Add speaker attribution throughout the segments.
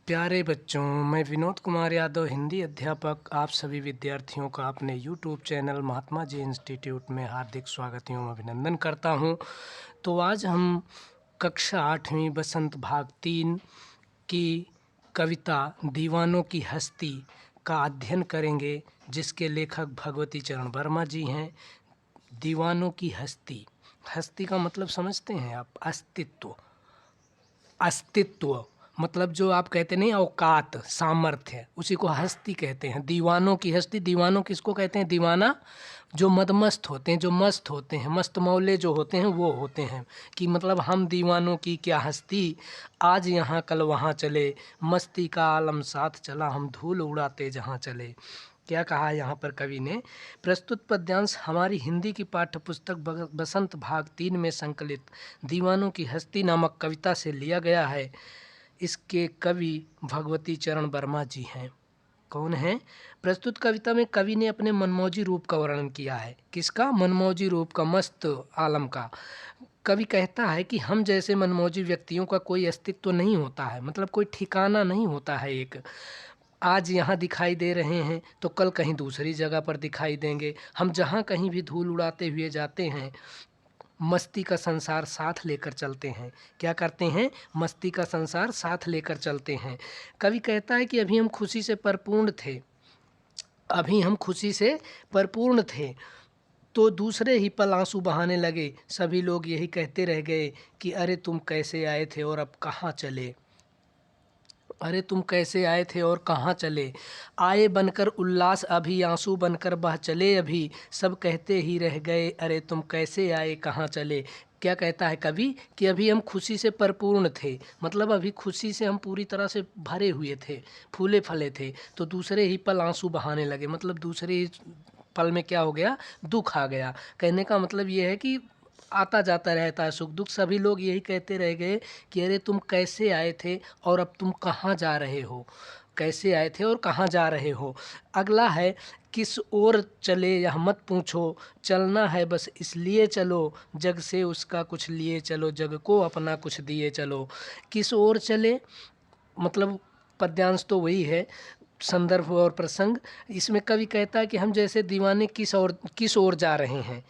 Speaker 1: प्यारे बच्चों, मैं विनोद कुमार यादव हिंदी अध्यापक आप सभी विद्यार्थियों का अपने YouTube channel Mahatma ji institute में हार्दिक स्वागत एवं अभिनंदन करता हूं। तो आज हम कक्षा 8वीं बसंत भाग 3 की कविता दीवानों की हस्ती का अध्ययन करेंगे, जिसके लेखक भगवती चरण वर्मा जी हैं। दीवानों की हस्ती, हस्ती का मतलब समझते हैं आप? अस्तित्व। अस्तित्व मतलब जो आप कहते नहीं, औकात, सामर्थ्य, उसी को हस्ती कहते हैं। दीवानों की हस्ती, दीवानों किसको कहते हैं? दीवाना जो मदमस्त होते हैं, जो मस्त होते हैं, मस्त मौले जो होते हैं वो होते हैं। कि मतलब हम दीवानों की क्या हस्ती, आज यहाँ कल वहाँ चले, मस्ती का आलम साथ चला, हम धूल उड़ाते जहाँ चले। क्या कहा यहाँ पर कवि ने? प्रस्तुत पद्यांश हमारी हिंदी की पाठ्य पुस्तक बसंत भाग 3 में संकलित दीवानों की हस्ती नामक कविता से लिया गया है। इसके कवि भगवती चरण वर्मा जी हैं। कौन है? प्रस्तुत कविता में कवि ने अपने मनमौजी रूप का वर्णन किया है। किसका? मनमौजी रूप का, मस्त आलम का। कवि कहता है कि हम जैसे मनमौजी व्यक्तियों का कोई अस्तित्व नहीं होता है, मतलब कोई ठिकाना नहीं होता है। एक आज यहाँ दिखाई दे रहे हैं तो कल कहीं दूसरी जगह पर दिखाई देंगे। हम जहाँ कहीं भी धूल उड़ाते हुए जाते हैं, मस्ती का संसार साथ लेकर चलते हैं। क्या करते हैं? मस्ती का संसार साथ लेकर चलते हैं। कवि कहता है कि अभी हम खुशी से परिपूर्ण थे, अभी हम खुशी से परिपूर्ण थे तो दूसरे ही पल आंसू बहाने लगे। सभी लोग यही कहते रह गए कि अरे तुम कैसे आए थे और अब कहाँ चले, अरे तुम कैसे आए थे और कहाँ चले। आए बनकर उल्लास, अभी आंसू बनकर बह चले, अभी सब कहते ही रह गए अरे तुम कैसे आए कहाँ चले। क्या कहता है कवि? कि अभी हम खुशी से परिपूर्ण थे, मतलब अभी खुशी से हम पूरी तरह से भरे हुए थे, फूले फले थे, तो दूसरे ही पल आंसू बहाने लगे, मतलब दूसरे ही पल में क्या हो गया? दुख आ गया। कहने का मतलब ये है कि आता जाता रहता है सुख दुख। सभी लोग यही कहते रह गए कि अरे तुम कैसे आए थे और अब तुम कहाँ जा रहे हो, कैसे आए थे और कहाँ जा रहे हो। अगला है, किस ओर चले यह मत पूछो, चलना है बस इसलिए चलो, जग से उसका कुछ लिए चलो, जग को अपना कुछ दिए चलो। किस ओर चले मतलब पद्यांश तो वही है, संदर्भ और प्रसंग। इसमें कवि कहता है कि हम जैसे दीवाने किस ओर जा रहे हैं,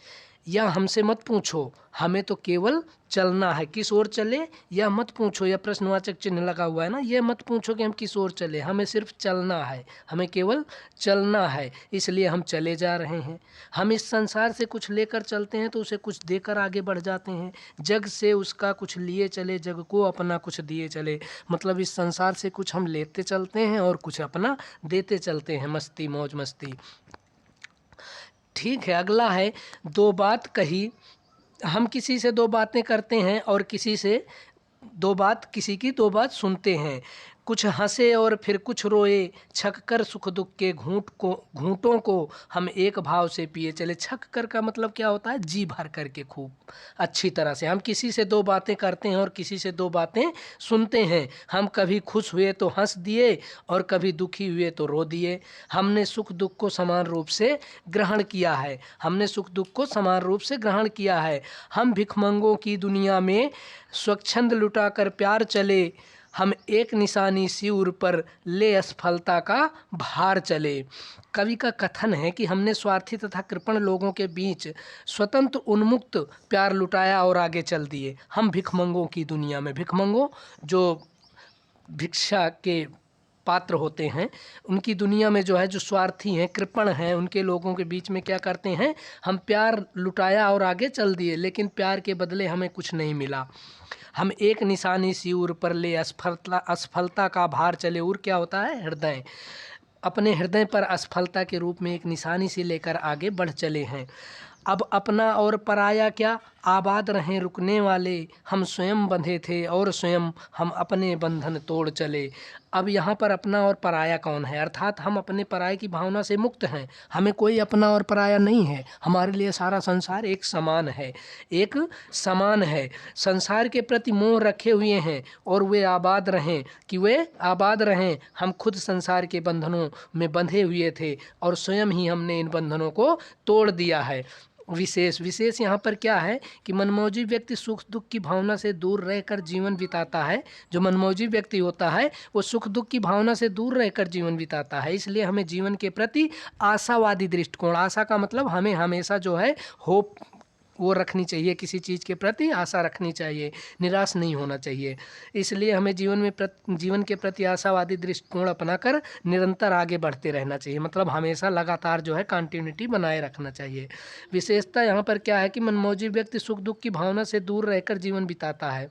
Speaker 1: या हमसे मत पूछो, हमें तो केवल चलना है। किस ओर चले या मत पूछो, या प्रश्नवाचक चिन्ह लगा हुआ है ना, ये मत पूछो कि हम किस ओर चले, हमें सिर्फ चलना है, हमें केवल चलना है, इसलिए हम चले जा रहे हैं। हम इस संसार से कुछ लेकर चलते हैं तो उसे कुछ देकर आगे बढ़ जाते हैं। जग से उसका कुछ लिए चले, जग को अपना कुछ दिए चले, मतलब इस संसार से कुछ हम लेते चलते हैं और कुछ अपना देते चलते हैं। मस्ती मौज मस्ती। ठीक है, अगला है, दो बात कही। हम किसी से दो बातें करते हैं और किसी की दो बात सुनते हैं। कुछ हंसे और फिर कुछ रोए, छक कर सुख दुख के घूंटों को हम एक भाव से पिए चले। छक कर का मतलब क्या होता है? जी भर करके, खूब अच्छी तरह से। हम किसी से दो बातें करते हैं और किसी से दो बातें सुनते हैं। हम कभी खुश हुए तो हंस दिए और कभी दुखी हुए तो रो दिए। हमने सुख दुख को समान रूप से ग्रहण किया है, हमने सुख दुख को समान रूप से ग्रहण किया है। हम भिखमंगों की दुनिया में स्वच्छंद लुटा कर प्यार चले, हम एक निशानी सिर पर ले असफलता का भार चले। कवि का कथन है कि हमने स्वार्थी तथा कृपण लोगों के बीच स्वतंत्र उन्मुक्त प्यार लुटाया और आगे चल दिए। हम भिखमंगों की दुनिया में, भिखमंगों जो भिक्षा के पात्र होते हैं, उनकी दुनिया में जो है, जो स्वार्थी हैं, कृपण हैं, उनके लोगों के बीच में क्या करते हैं? हम प्यार लुटाया और आगे चल दिए, लेकिन प्यार के बदले हमें कुछ नहीं मिला। हम एक निशानी सिर पर ले असफलता का भार चले। उर क्या होता है? हृदय। अपने हृदय पर असफलता के रूप में एक निशानी से लेकर आगे बढ़ चले हैं। अब अपना और पराया क्या, आबाद रहें रुकने वाले, हम स्वयं बंधे थे और स्वयं हम अपने बंधन तोड़ चले। अब यहाँ पर अपना और पराया कौन है? अर्थात हम अपने पराये की भावना से मुक्त हैं, हमें कोई अपना और पराया नहीं है। हमारे लिए सारा संसार एक समान है, एक समान है। संसार के प्रति मोह रखे हुए हैं और वे आबाद रहें, कि वे आबाद रहें। हम खुद संसार के बंधनों में बंधे हुए थे और स्वयं ही हमने इन बंधनों को तोड़ दिया है। विशेष यहाँ पर क्या है कि मनमौजी व्यक्ति सुख दुख की भावना से दूर रहकर जीवन बिताता है। जो मनमौजी व्यक्ति होता है वो सुख दुख की भावना से दूर रहकर जीवन बिताता है। इसलिए हमें जीवन के प्रति आशावादी दृष्टिकोण, आशा का मतलब हमें हमेशा जो है होप वो रखनी चाहिए, किसी चीज़ के प्रति आशा रखनी चाहिए, निराश नहीं होना चाहिए। इसलिए हमें जीवन के प्रति आशावादी दृष्टिकोण अपनाकर निरंतर आगे बढ़ते रहना चाहिए, मतलब हमेशा लगातार जो है कंटिन्यूटी बनाए रखना चाहिए। विशेषता यहाँ पर क्या है कि मनमौजी व्यक्ति सुख दुख की भावना से दूर रहकर जीवन बिताता है।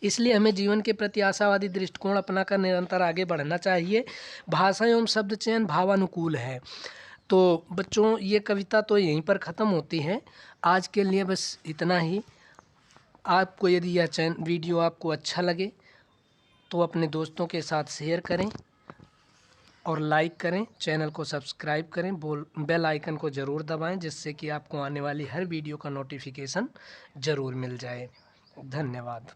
Speaker 1: इसलिए हमें जीवन के प्रति आशावादी दृष्टिकोण अपनाकर निरंतर आगे बढ़ना चाहिए। भाषा एवं शब्द चयन भावानुकूल है। तो बच्चों ये कविता तो यहीं पर ख़त्म होती है। आज के लिए बस इतना ही। आपको यदि यह वीडियो आपको अच्छा लगे तो अपने दोस्तों के साथ शेयर करें और लाइक करें, चैनल को सब्सक्राइब करें, बेल आइकन को ज़रूर दबाएं, जिससे कि आपको आने वाली हर वीडियो का नोटिफिकेशन ज़रूर मिल जाए। धन्यवाद।